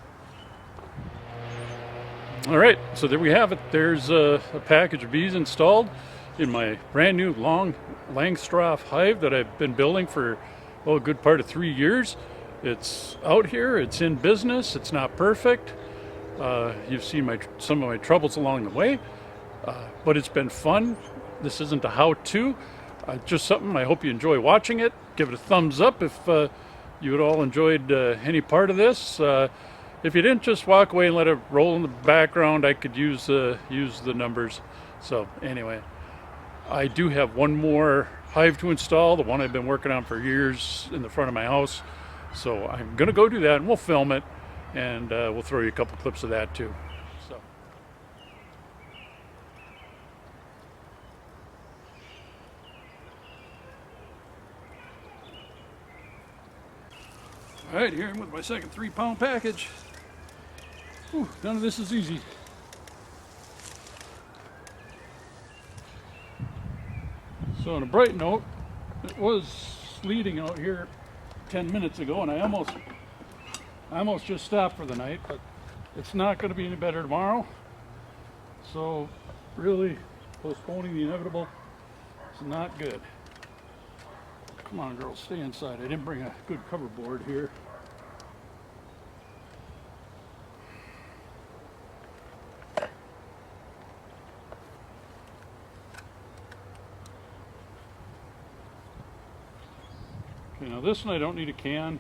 All right, so there we have it. There's a package of bees installed in my brand new Long Langstroth hive that I've been building for a good part of 3 years. It's out here, it's in business, it's not perfect. You've seen some of my troubles along the way, but it's been fun. This isn't a how-to, just something. I hope you enjoy watching it. Give it a thumbs up if you had all enjoyed any part of this. If you didn't, just walk away and let it roll in the background. I could use the numbers. So anyway, I do have one more hive to install, the one I've been working on for years in the front of my house. So I'm gonna go do that, and we'll film it, and we'll throw you a couple clips of that too. So. All right, here I'm with my second 3-pound package. Whew, none of this is easy. So on a bright note, it was sleeting out here 10 minutes ago, and I almost just stopped for the night, but it's not going to be any better tomorrow. So really postponing the inevitable is not good. Come on, girls, stay inside. I didn't bring a good cover board here. Okay, now this one I don't need a can.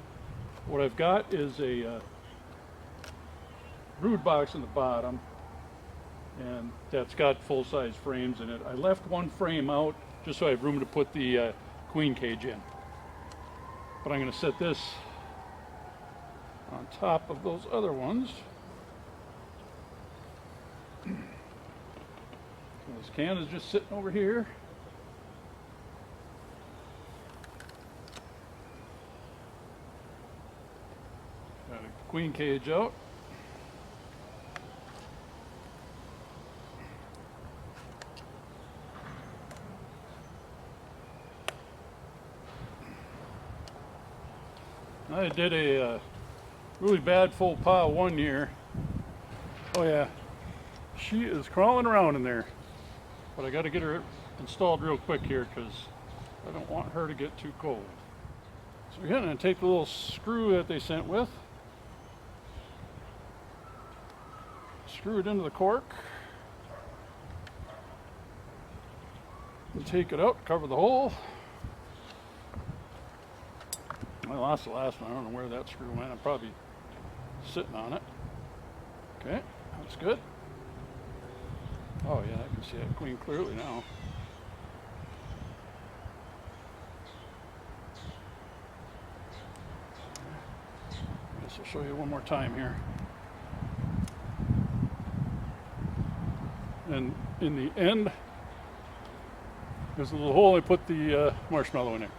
What I've got is a brood box in the bottom, and that's got full-size frames in it. I left one frame out just so I have room to put the queen cage in. But I'm going to set this on top of those other ones. So this can is just sitting over here. Got a queen cage out. I did a really bad faux pas one year. Oh yeah, she is crawling around in there. But I got to get her installed real quick here because I don't want her to get too cold. So we're going to take the little screw that they sent with, screw it into the cork, and take it out, cover the hole. I lost the last one. I don't know where that screw went. I'm probably sitting on it. Okay, that's good. Oh yeah, I can see that queen clearly now. I guess I'll show you one more time here. And in the end, there's a little hole I put the marshmallow in there.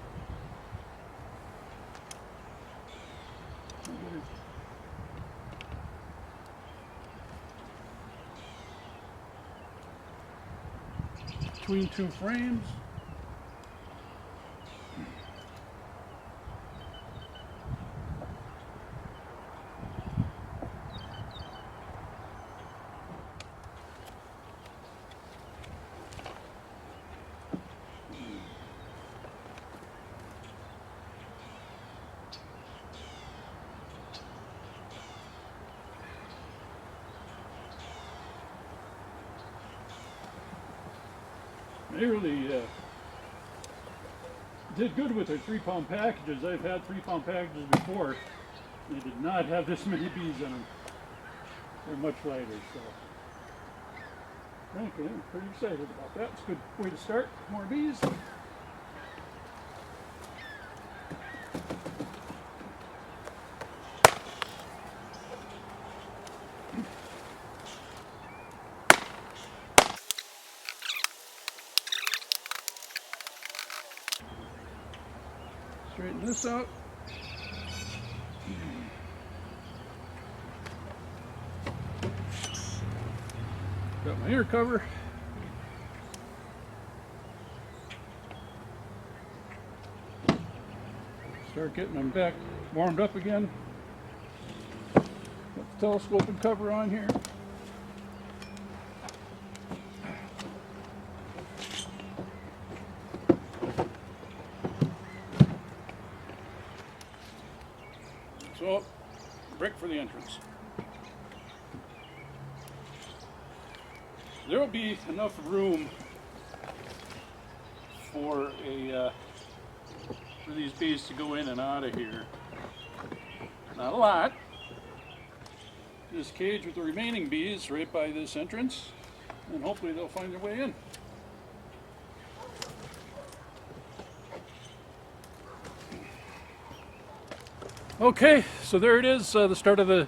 between two frames. They really did good with their 3-pound packages. I've had 3-pound packages before. They did not have this many bees in them. They're much lighter, so frankly, I'm pretty excited about that. It's a good way to start. More bees. Straighten this out. Got my ear cover. Start getting them back warmed up again. Got the telescoping cover on here. So, brick for the entrance. There will be enough room for these bees to go in and out of here. Not a lot. This cage with the remaining bees right by this entrance, and hopefully they'll find their way in. Okay, so there it is, the start of the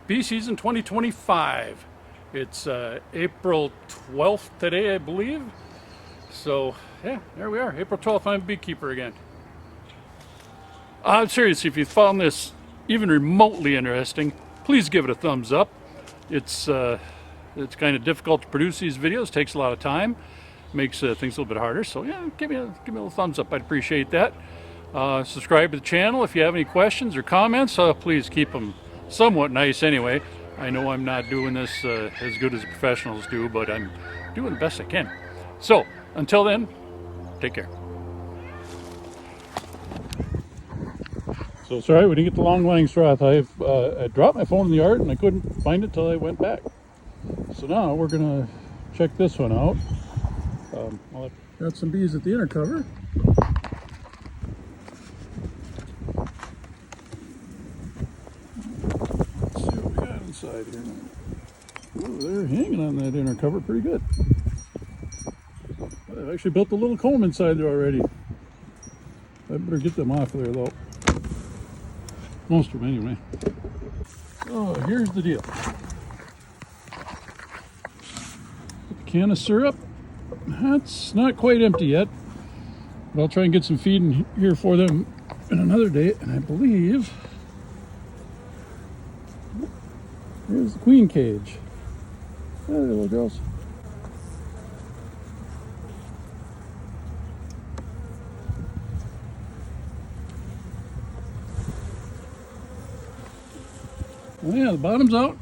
bee season 2025. It's April 12th today, I believe. So, yeah, there we are. April 12th, I'm a beekeeper again. I'm serious, if you found this even remotely interesting, please give it a thumbs up. It's kind of difficult to produce these videos, takes a lot of time, makes things a little bit harder. So, yeah, give me a little thumbs up. I'd appreciate that. Subscribe to the channel. If you have any questions or comments, please keep them somewhat nice anyway. I know I'm not doing this as good as the professionals do, but I'm doing the best I can. So, until then, take care. So sorry we didn't get the Long Langstroth hive. I dropped my phone in the yard and I couldn't find it till I went back. So now we're gonna check this one out. I've got some bees at the inner cover. Inside here. Ooh, they're hanging on that inner cover pretty good. I've actually built a little comb inside there already. I better get them off there though. Most of them anyway. Oh, here's the deal. Put the can of syrup. That's not quite empty yet, but I'll try and get some feed in here for them in another day. And I believe here's the queen cage. There, little girls. Well, yeah, the bottom's out.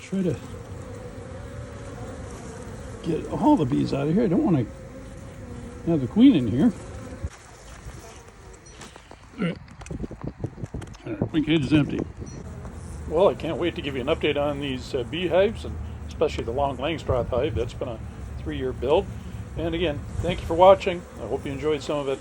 Try to get all the bees out of here. I don't want to have the queen in here. All right. Queen cage is empty. Well, I can't wait to give you an update on these beehives, and especially the Long Langstroth hive. That's been a 3-year build. And again, thank you for watching. I hope you enjoyed some of it.